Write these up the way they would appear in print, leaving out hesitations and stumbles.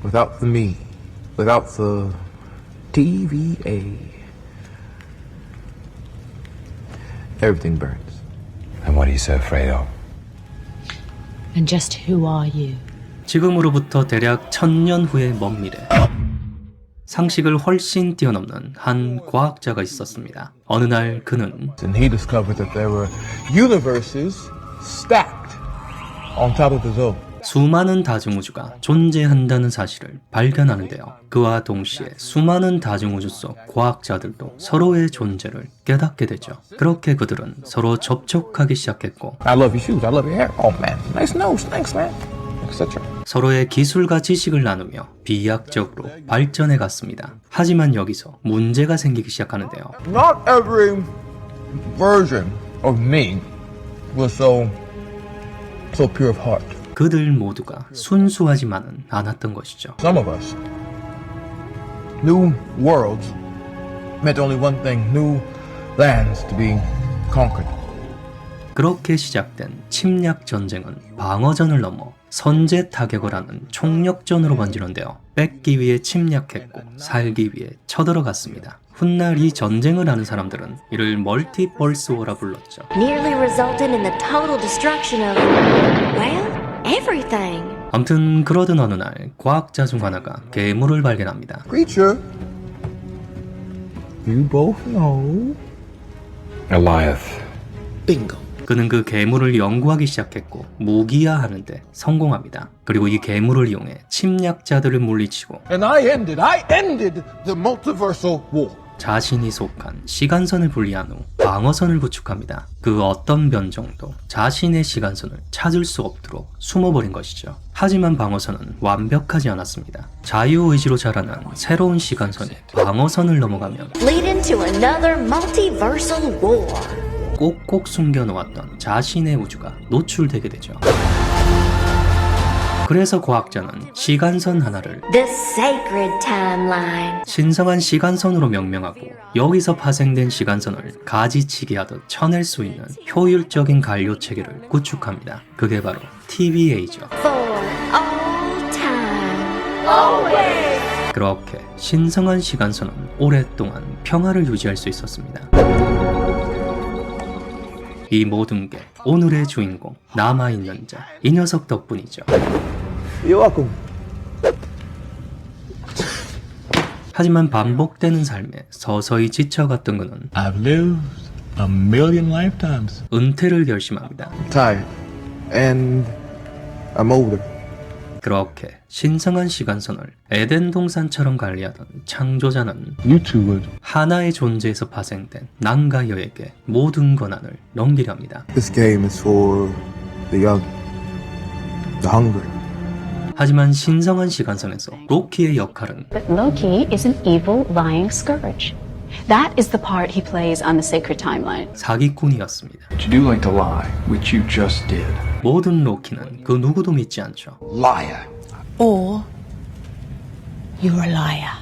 Without the me, without the TVA, everything burns. And what are you so afraid of? And just who are you? 지금으로부터 대략 1000년 후의 먼 미래. 상식을 훨씬 뛰어넘는 한 과학자가 있었습니다. 어느 날 그는 And he discovered that there were universes stacked on top of his own. 수많은 다중우주가 존재한다는 사실을 발견하는데요. 그와 동시에 수많은 다중우주 속 과학자들도 서로의 존재를 깨닫게 되죠. 그렇게 그들은 서로 접촉하기 시작했고 I love your shoes. I love your hair. Oh man, nice nose. Thanks, man. Etc. 서로의 기술과 지식을 나누며 비약적으로 발전해 갔습니다. 하지만 여기서 문제가 생기기 시작하는데요. Not every version of me was so pure of heart. 그들 모두가 순수하지만은 않았던 것이죠. Some of us, new worlds meant only one thing: new lands to be conquered. 그렇게 시작된 침략 전쟁은 방어전을 넘어 선제 타격을 하는 총력전으로 번지는데요. 뺏기 위해 침략했고 살기 위해 쳐들어갔습니다. 훗날 이 전쟁을 하는 사람들은 이를 멀티버스 워라 불렀죠. Nearly resulted in the total destruction of, well, everything. 아무튼 그러던 어느 날 과학자 중 하나가 괴물을 발견합니다. Creature, you both know. Goliath. Bingo. 그는 그 괴물을 연구하기 시작했고 무기화하는데 성공합니다. 그리고 이 괴물을 이용해 침략자들을 물리치고 And I ended the multiversal war. 자신이 속한 시간선을 분리한 후 방어선을 구축합니다. 그 어떤 변종도 자신의 시간선을 찾을 수 없도록 숨어버린 것이죠. 하지만 방어선은 완벽하지 않았습니다. 자유의지로 자라난 새로운 시간선이 방어선을 넘어가면 Lead into another multiversal war. 꼭꼭 숨겨놓았던 자신의 우주가 노출되게 되죠. 그래서 과학자는 시간선 하나를 The sacred timeline. 신성한 시간선으로 명명하고 여기서 파생된 시간선을 가지치기 하듯 쳐낼 수 있는 효율적인 관료 체계를 구축합니다. 그게 바로 TVA죠. For all time. Always. 그렇게 신성한 시간선은 오랫동안 평화를 유지할 수 있었습니다. 이 모든 게 오늘의 주인공, 남아있는 자, 이 녀석 덕분이죠. You're welcome. 하지만 반복되는 삶에 서서히 지쳐갔던 그는 I've lived a million lifetimes. 은퇴를 결심합니다. Tired. And I'm older. 그렇게 신성한 시간선을 에덴 동산처럼 관리하던 창조자는 You two would. 하나의 존재에서 파생된 난가여에게 모든 권한을 넘기려 합니다. This game is for the young, the hungry. 하지만 신성한 시간선에서 로키의 역할은 But Loki is an evil, lying scourge. That is the part he plays on the sacred timeline. 사기꾼이었습니다. To do like the lie, which you just did. 모든 로키는 그 누구도 믿지 않죠. Liar. Or you're a liar.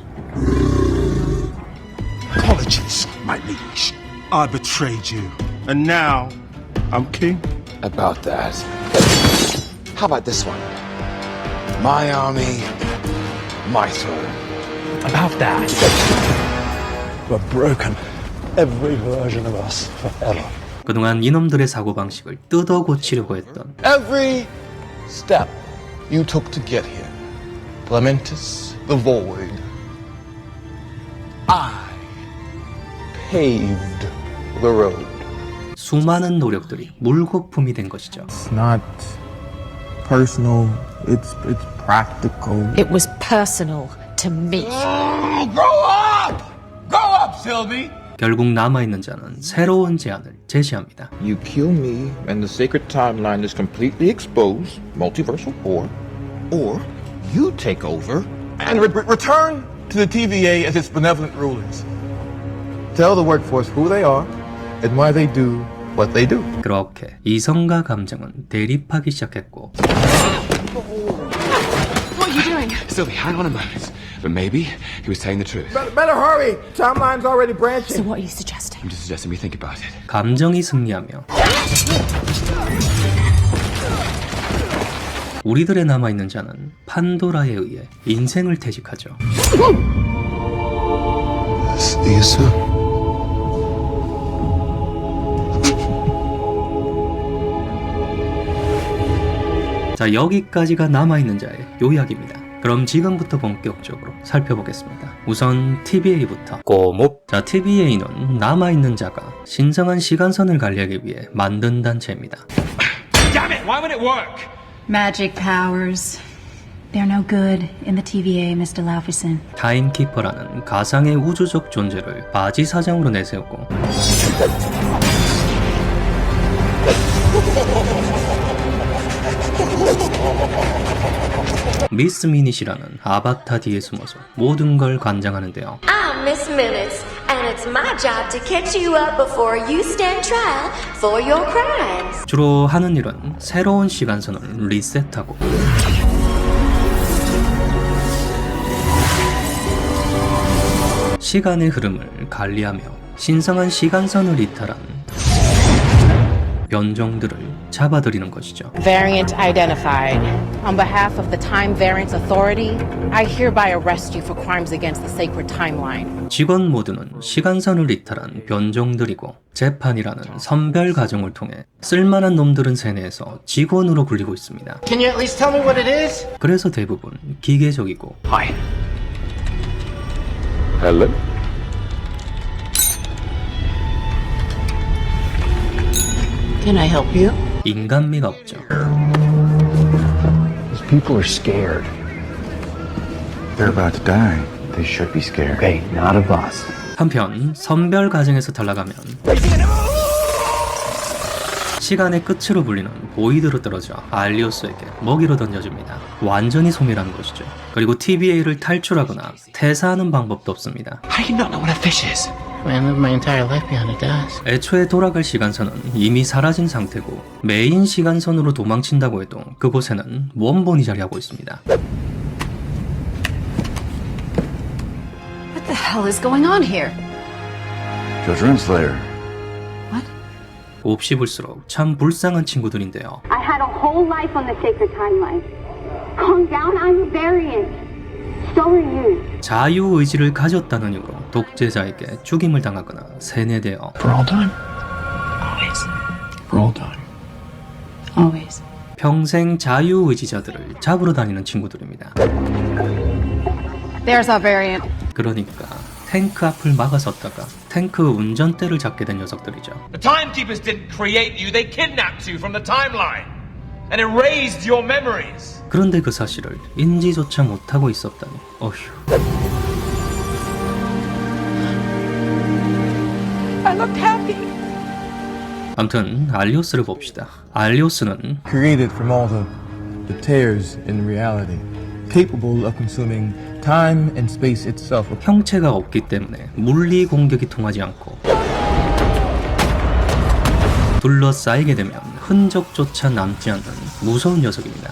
Apologies, my liege. I betrayed you. And now, I'm king. About that. How about this one? My army, my throne. About that. We're broken. Every version of us forever. 그동안 이놈들의 사고방식을 뜯어 고치려고 했던 Every step you took to get here, Clementus the Void, I paved the road. 수많은 노력들이 물거품이 된 것이죠. It's not personal, it's practical. It was personal to me. Grow up! Grow up, Sylvie! 결국 남아있는 자는 새로운 제안을 제시합니다. You kill me and the sacred timeline is completely exposed, multiversal or you take over and return to the TVA as its benevolent rulers. Tell the workforce who they are and why they do what they do. 그렇게 이성과 감정은 대립하기 시작했고 Sylvie, hang on a moment. But maybe he was telling the truth. Better hurry! Timeline's already branching. So what are you suggesting? I'm just suggesting we think about it. 감정이 승리하며 우리들의 남아있는 자는 판도라에 의해 인생을 퇴직하죠. Yes, sir. 자, 여기까지가 남아있는 자의 요약입니다. 그럼 지금부터 본격적으로 살펴보겠습니다. 우선 TVA부터 꼬목. 자, TVA는 남아있는 자가 신성한 시간선을 관리하기 위해 만든 단체입니다. Damn it! Why would it work? Magic powers. They're no good in the TVA, Mr. Laufeyson. 타임키퍼라는 가상의 우주적 존재를 바지 사장으로 내세웠고, 미스 미닛이라는 아바타 뒤에 숨어서 모든 걸 관장하는데요. I'm Miss Minutes, and it's my job to catch you up before you stand trial for your crimes. 주로 하는 일은 새로운 시간선을 리셋하고, 시간의 흐름을 관리하며 신성한 시간선을 이탈한 변종들을 잡아들이는 것이죠. Variant identified. On behalf of the Time Variance Authority, I hereby arrest you for crimes against the sacred timeline. 직원 모두는 시간선을 이탈한 변종들이고, 재판이라는 선별 과정을 통해 쓸만한 놈들은 세뇌해서 직원으로 굴리고 있습니다. Can you at least tell me what it is? 그래서 대부분 기계적이고 Hi. Hello? Can I help you? 인간미가 없죠. These people are scared. They're about to die. They should be scared. Okay, not of us. 한편 선별 과정에서 탈락하면 시간의 끝으로 불리는 보이드로 떨어져 알리오스에게 먹이로 던져줍니다. 완전히 소멸하는 것이죠. 그리고 TVA를 탈출하거나 퇴사하는 방법도 없습니다. How do you not know what a fish is? I lived my entire life behind a desk. 애초에 돌아갈 시간선은 이미 사라진 상태고, 메인 시간선으로 도망친다고 해도 그곳에는 원본이 자리하고 있습니다. What the hell is going on here? Judge Renslayer. 몹시 볼수록 참 불쌍한 친구들인데요. I had a whole life on the sacred timeline. Calm down, I'm a variant. So are you. 자유의지를 가졌다는 이유로 독재자에게 죽임을 당하거나 세뇌되어 For all time? Always. For all time. Always. 평생 자유의지자들을 잡으러 다니는 친구들입니다. There's our variant. 그러니까 탱크 앞을 막아섰다가 탱크 운전대를 잡게 된 녀석들이죠. The Timekeepers didn't create you, they kidnapped you from the timeline and erased your memories. 그런데 그 사실을 인지조차 못하고 있었다니. 어휴. I looked happy. 아무튼 알리오스를 봅시다. 알리오스는 created from all the tears in reality, capable of consuming time and space itself. 형체가 없기 때문에 물리 공격이 통하지 않고, 둘러싸이게 되면 흔적조차 남지 않는 무서운 녀석입니다.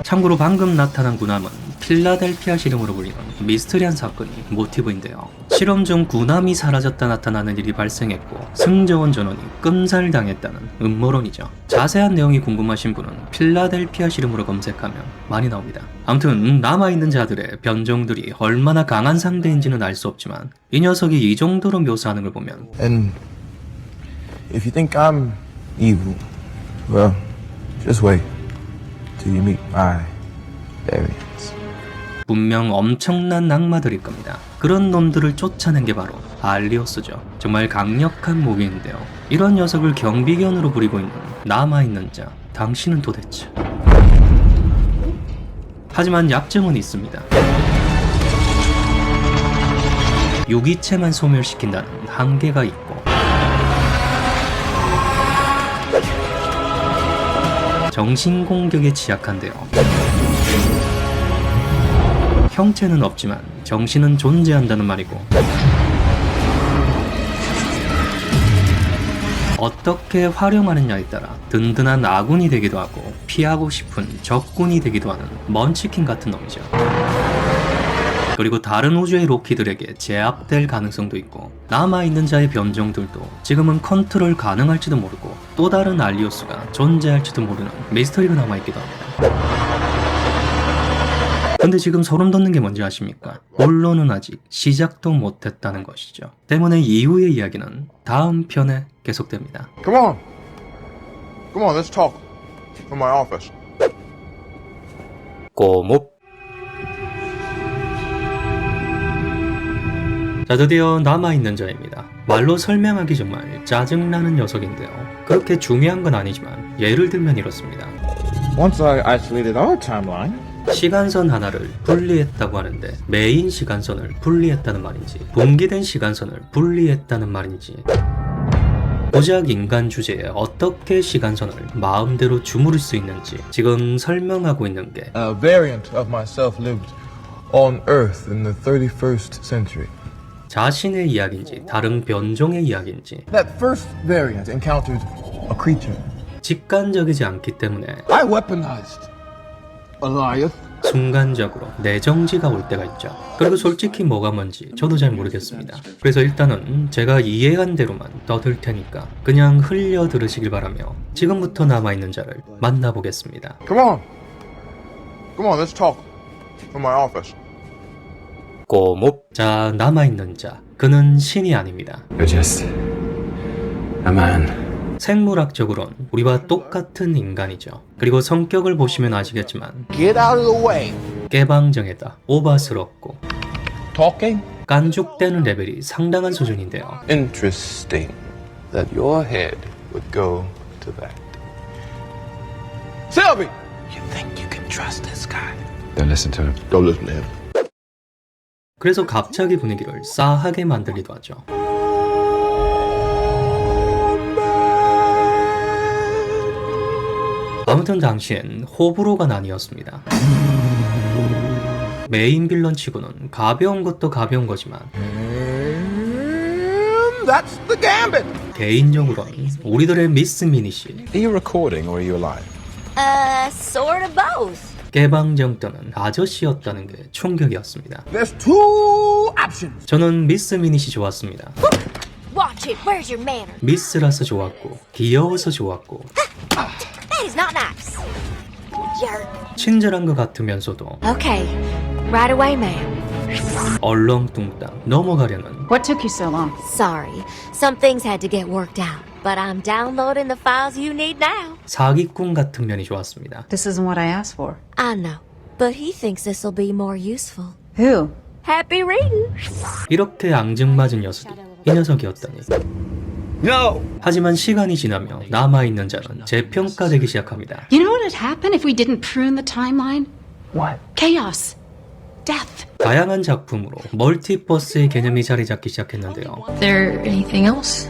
참고로 방금 나타난 군함은 필라델피아 실험으로 불리는 미스터리한 사건이 모티브인데요. 실험 중 군함이 사라졌다 나타나는 일이 발생했고 승저원 전원이 끔살당했다는 음모론이죠. 자세한 내용이 궁금하신 분은 필라델피아 실험으로 검색하면 많이 나옵니다. 아무튼 남아있는 자들의 변종들이 얼마나 강한 상대인지는 알 수 없지만 이 녀석이 이 정도로 묘사하는 걸 보면, And if you think I'm evil, well, just wait till you meet my variants. 분명 엄청난 악마들일 겁니다. 그런 놈들을 쫓아낸 게 바로 알리오스죠. 정말 강력한 무기인데요. 이런 녀석을 경비견으로 부리고 있는 남아있는 자, 당신은 도대체. 하지만 약점은 있습니다. 유기체만 소멸시킨다는 한계가 있고, 정신공격에 취약한데요. 형체는 없지만 정신은 존재한다는 말이고, 어떻게 활용하느냐에 따라 든든한 아군이 되기도 하고 피하고 싶은 적군이 되기도 하는 먼치킨 같은 놈이죠. 그리고 다른 우주의 로키들에게 제압될 가능성도 있고 남아있는 자의 변종들도 지금은 컨트롤 가능할지도 모르고 또 다른 알리오스가 존재할지도 모르는 미스터리가 남아있기도 합니다. 근데 지금 소름 돋는 게 뭔지 아십니까? 본론은 아직 시작도 못했다는 것이죠. 때문에 이후의 이야기는 다음 편에 계속됩니다. Come on. Come on, let's talk. From my office. 꼬목. 자, 드디어 남아있는 자입니다. 말로 설명하기 정말 짜증나는 녀석인데요. 그렇게 중요한 건 아니지만 예를 들면 이렇습니다. Once I isolated our timeline, 시간선 하나를 분리했다고 하는데 메인 시간선을 분리했다는 말인지 분기된 시간선을 분리했다는 말인지 고작 인간 주제에 어떻게 시간선을 마음대로 주무를 수 있는지 지금 설명하고 있는 게 A variant of myself lived on Earth in the 31st century. 자신의 이야기인지 다른 변종의 이야기인지 That first variant encountered a creature. 직관적이지 않기 때문에 I weaponized Goliath. 순간적으로 내정지가 올 때가 있죠. 그리고 솔직히 뭐가 뭔지 저도 잘 모르겠습니다. 그래서 일단은 제가 이해한 대로만 떠들 테니까 그냥 흘려 들으시길 바라며 지금부터 남아있는 자를 만나보겠습니다. Come on. Come on, let's talk. From my office. 꼬목. 자, 남아있는 자. 그는 신이 아닙니다. You're just a man. 생물학적으로는 우리와 똑같은 인간이죠. 그리고 성격을 보시면 아시겠지만 Get out of the way. 깨방정에다 오바스럽고 Talking? 깐죽대는 레벨이 상당한 수준인데요. Interesting that your head would go to that. Sylvie! You think you can trust this guy? Don't listen to him. Don't listen to him. 그래서 갑자기 분위기를 싸하게 만들기도 하죠. 아무튼 당시엔 호불호가 나뉘었습니다. 메인 빌런 치고는 가벼운 것도 가벼운 거지만 That's the gambit. 개인적으로는 우리들의 미스 미니씨 Are you recording or are you alive? Sort of both. 깨방정 떠는 아저씨였다는 게 충격이었습니다. There's two options. 저는 미스 미니씨 좋았습니다. Watch it. Where's your manner? 미스라서 좋았고 귀여워서 좋았고 That is not nice. Jerk. 친절한 것 같으면서도 Okay. Right away, ma'am. 얼렁뚱땅 넘어가려는 What took you so long? Sorry. Some things had to get worked out. But I'm downloading the files you need now. 사기꾼 같은 면이 좋았습니다. This isn't what I asked for. I know. But he thinks this'll be more useful. Who? Happy reading. 이렇게 앙증맞은 녀석이 이 녀석이었다니. No! 하지만 시간이 지나며 남아있는 자는 재평가되기 시작합니다. You know what would happen if we didn't prune the timeline? What? Chaos. Death. 다양한 작품으로 멀티버스의 개념이 자리 잡기 시작했는데요. There anything else?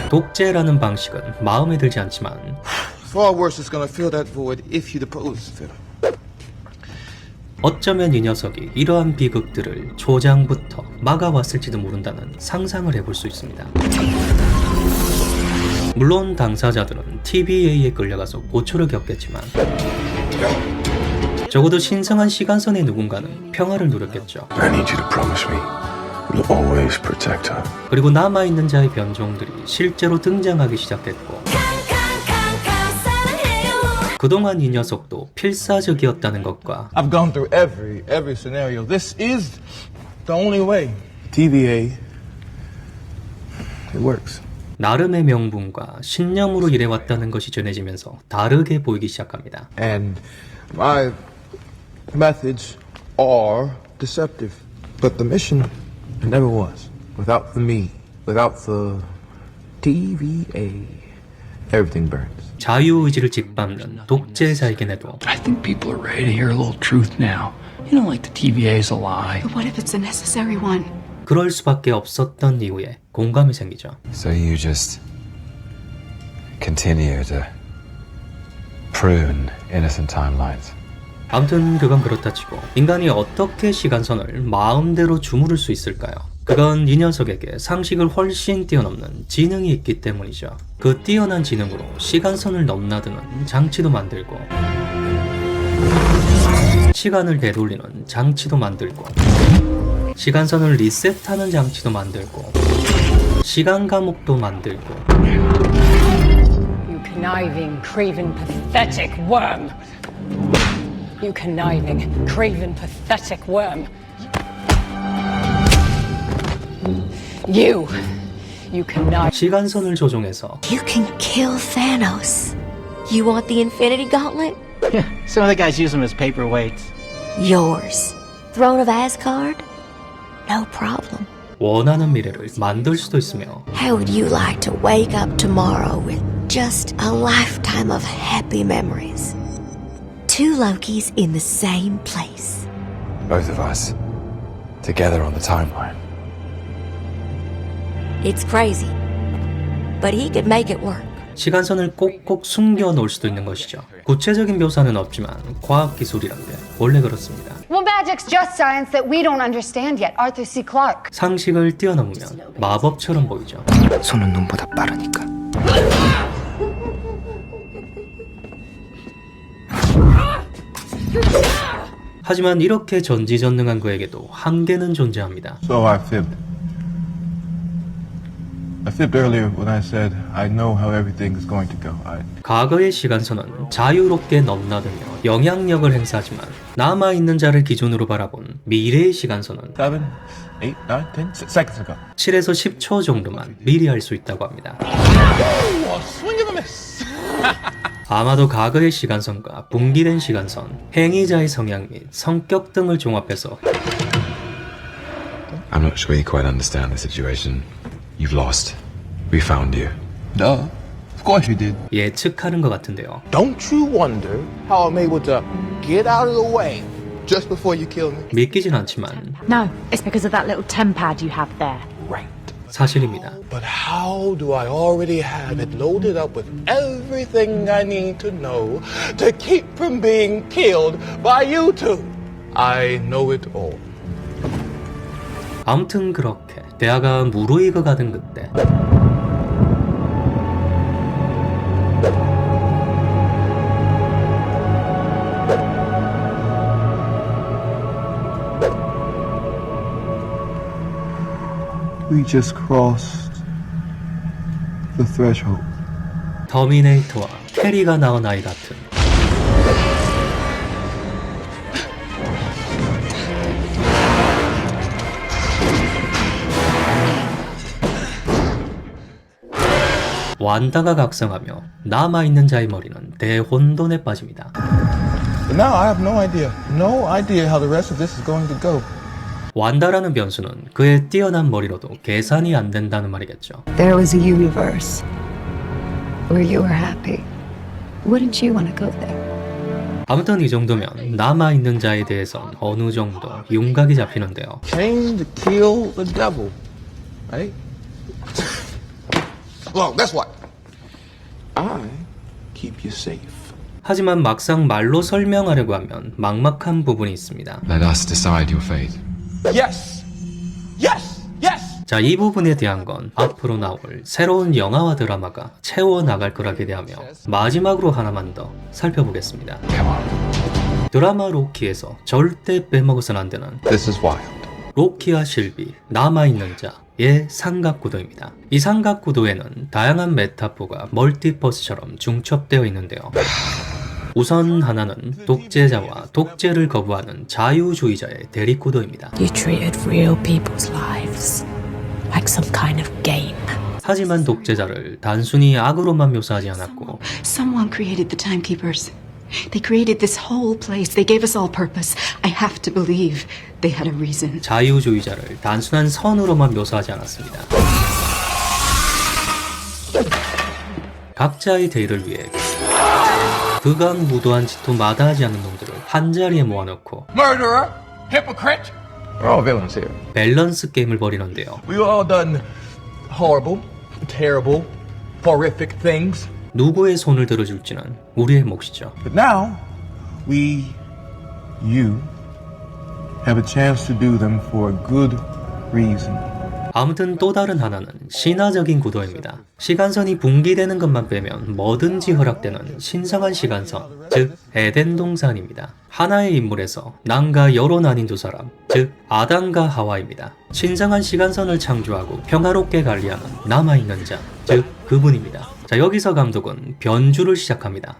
독재라는 방식은 마음에 들지 않지만 Far worse is gonna fill that void if you depose Philip. 어쩌면 이 녀석이 이러한 비극들을 초장부터 막아왔을지도 모른다는 상상을 해볼 수 있습니다. 물론 당사자들은 TVA에 끌려가서 고초를 겪겠지만 적어도 신성한 시간선의 누군가는 평화를 누렸겠죠. I need you to promise me you'll always protect her. 그리고 남아있는 자의 변종들이 실제로 등장하기 시작했고 그동안 이 녀석도 필사적이었다는 것과 I've gone through every scenario. This is the only way. TVA. It works. 나름의 명분과 신념으로 일해왔다는 것이 전해지면서 다르게 보이기 시작합니다. And my methods are deceptive. But the mission never was. Without the me, without the TVA, everything burns. 자유의지를 짓밟는 독재자이긴해도 I think people are ready to hear a little truth now. You know, like the TVA's a lie. But what if it's a necessary one? 그럴 수밖에 없었던 이유에 공감이 생기죠. So you just continue to prune innocent timelines. 아무튼 그건 그렇다 치고 인간이 어떻게 시간선을 마음대로 주무를 수 있을까요? 그건 이 녀석에게 상식을 훨씬 뛰어넘는 지능이 있기 때문이죠. 그 뛰어난 지능으로 시간선을 넘나드는 장치도 만들고 시간을 되돌리는 장치도 만들고 시간선을 리셋하는 장치도 만들고 시간 감옥도 만들고 You conniving, craven, pathetic worm. You conniving, craven, pathetic worm. You connive. 시간선을 조종해서 You can kill Thanos. You want the Infinity Gauntlet? Yeah, some of the guys use them as paperweights. Yours. Throne of Asgard? No problem. 원하는 미래를 만들 수도 있으며 How would you like to wake up tomorrow with just a lifetime of happy memories? Two Lokis in the same place. Both of us, together on the timeline. It's crazy, but he could make it work. 시간선을 꼭꼭 숨겨 놓을 수도 있는 것이죠. 구체적인 묘사는 없지만 과학기술이란 게 원래 그렇습니다. Well, magic's just science that we don't understand yet. Arthur C. Clarke. 상식을 뛰어넘으면 마법처럼 보이죠. 손은 눈보다 빠르니까. 하지만 이렇게 전지전능한 그에게도 한계는 존재합니다. So I fibbed. I fibbed earlier when I said I know how everything is going to go. 과거의 시간선은 자유롭게 넘나들며 영향력을 행사하지만 남아있는 자를 기준으로 바라본 미래의 시간선은 7, 8, 9, 10 seconds ago. 7에서 10초 정도만 미리 알 수 있다고 합니다. 아마도 과거의 시간선과 분기된 시간선, 행위자의 성향 및 성격 등을 종합해서 I'm not sure you quite understand the situation. You've lost. We found you. Duh. Of course you did. 예측하는 것 같은데요. Don't you wonder how I'm able to get out of the way just before you kill me? 믿기진 않지만 No, it's because of that little tempad you have there. Right. 사실입니다. But how do I already have it loaded up with everything I need to know to keep from being killed by you two? I know it all. 아무튼 그렇게 대화가 무르익어 가던 그때 We just crossed the threshold. 터미네이터와 캐리가 낳은 아이 같은 완다가 각성하며 남아있는 자의 머리는 대혼돈에 빠집니다. But now I have no idea how the rest of this is going to go. 완다라는 변수는 그의 뛰어난 머리로도 계산이 안 된다는 말이겠죠. There was a universe where you were happy. Wouldn't you want to go there? 아무튼 이 정도면 남아있는 자에 대해선 어느 정도 윤곽이 잡히는데요. Came to kill the devil, right? Well, that's what. I keep you safe. 하지만 막상 말로 설명하려고 하면 막막한 부분이 있습니다. Let us decide your fate. Yes! Yes! Yes! 자, 이 부분에 대한 건 앞으로 나올 새로운 영화와 드라마가 채워나갈 거라 기대하며 마지막으로 하나만 더 살펴보겠습니다. 드라마 로키에서 절대 빼먹어서는 안 되는 This is wild. 로키와 실비, 남아있는 자의 삼각구도입니다. 이 삼각구도에는 다양한 메타포가 멀티버스처럼 중첩되어 있는데요. 우선 하나는 독재자와 독재를 거부하는 자유주의자의 대립구도입니다. You treated real people's lives like some kind of game. 하지만 독재자를 단순히 악으로만 묘사하지 않았고 Someone created the timekeepers. They created this whole place. They gave us all purpose. I have to believe they had a reason. 자유주의자를 단순한 선으로만 묘사하지 않았습니다. 각자의 대의를 위해 극악무도한 짓도 마다하지 않는 놈들을 한자리에 모아놓고 Murderer! Hypocrite! We're all villains here. 밸런스 게임을 벌이는데요. We've all done horrible, terrible, horrific things. 누구의 손을 들어줄지는 우리의 몫이죠. But now, you have a chance to do them for a good reason. 아무튼 또 다른 하나는 신화적인 구도입니다. 시간선이 분기되는 것만 빼면 뭐든지 허락되는 신성한 시간선, 즉 에덴 동산입니다. 하나의 인물에서 남과 여로 나뉜 두 사람, 즉 아담과 하와입니다. 신성한 시간선을 창조하고 평화롭게 관리하는 남아있는 자, 즉 그분입니다. 자, 여기서 감독은 변주를 시작합니다.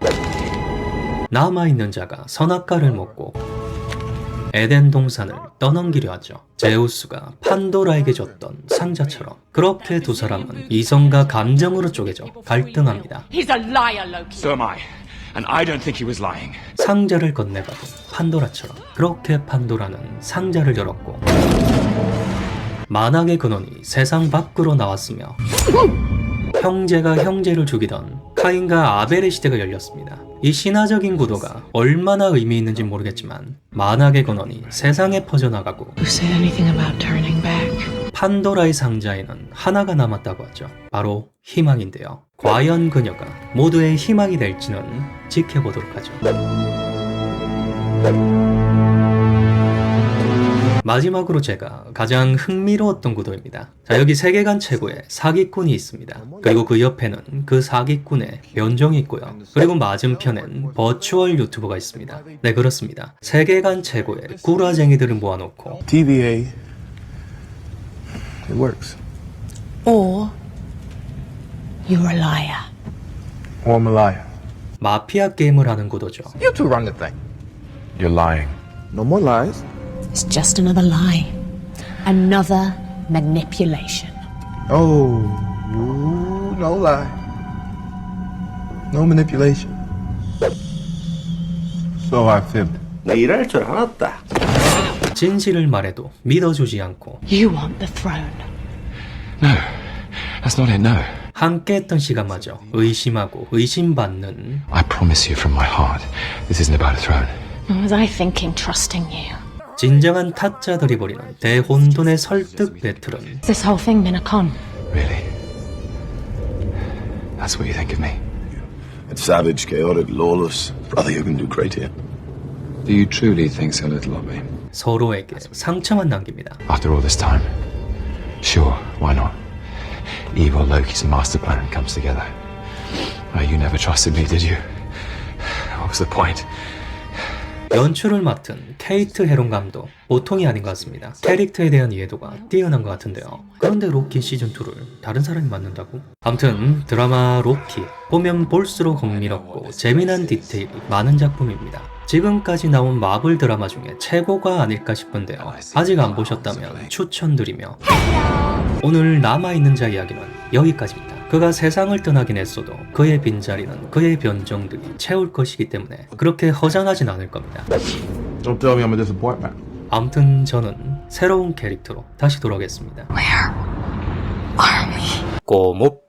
남아있는 자가 선악과를 먹고 에덴 동산을 떠넘기려 하죠. 제우스가 판도라에게 줬던 상자처럼. 그렇게 두 사람은 이성과 감정으로 쪼개져 갈등합니다. He's a liar, Loki. So am I. And I don't think he was lying. 상자를 건네받은 판도라처럼. 그렇게 판도라는 상자를 열었고 만악의 근원이 세상 밖으로 나왔으며 형제가 형제를 죽이던 카인과 아벨의 시대가 열렸습니다. 이 신화적인 구도가 얼마나 의미 있는지 모르겠지만 만악의 근원이 세상에 퍼져나가고 판도라의 상자에는 하나가 남았다고 하죠. 바로 희망인데요. 과연 그녀가 모두의 희망이 될지는 지켜보도록 하죠. 마지막으로 제가 가장 흥미로웠던 구도입니다. 자, 여기 세계관 최고의 사기꾼이 있습니다. 그리고 그 옆에는 그 사기꾼의 변종이 있고요. 그리고 맞은편엔 버추얼 유튜버가 있습니다. 네, 그렇습니다. 세계관 최고의 구라쟁이들을 모아놓고 TVA, it works. Or you're a liar. Or I'm a liar. 마피아 게임을 하는 구도죠. You two run the thing. You're lying. No more lies. It's just another lie. Another manipulation. Oh, no lie. No manipulation. So I fibbed. 나 일할 줄 알았다. 진실을 말해도 믿어주지 않고 You want the throne. No, that's not it, no. 함께 했던 시간마저 의심하고 의심받는 I promise you from my heart, this isn't about a throne. What was I thinking, trusting you? 진정한 타짜들이 벌이는 대혼돈의 설득 배틀은 Is this whole thing been a con? Really? That's what you think of me? It's savage, chaotic, lawless. Brother, you can do great here. Do you truly think so little of me? 서로에게 상처만 남깁니다. After all this time? Sure, why not? Evil Loki's master plan comes together. Oh, you never trusted me, did you? What was the point? 연출을 맡은 케이트 헤론 감독 보통이 아닌 것 같습니다. 캐릭터에 대한 이해도가 뛰어난 것 같은데요. 그런데 로키 시즌2를 다른 사람이 맡는다고? 아무튼 드라마 로키 보면 볼수록 흥미롭고 재미난 디테일이 많은 작품입니다. 지금까지 나온 마블 드라마 중에 최고가 아닐까 싶은데요. 아직 안 보셨다면 추천드리며 오늘 남아있는 자 이야기는 여기까지입니다. 그가 세상을 떠나긴 했어도 그의 빈자리는 그의 변종들이 채울 것이기 때문에 그렇게 허전하진 않을 겁니다. Don't tell me I'm a disappointment. 아무튼 저는 새로운 캐릭터로 다시 돌아오겠습니다. 꼬목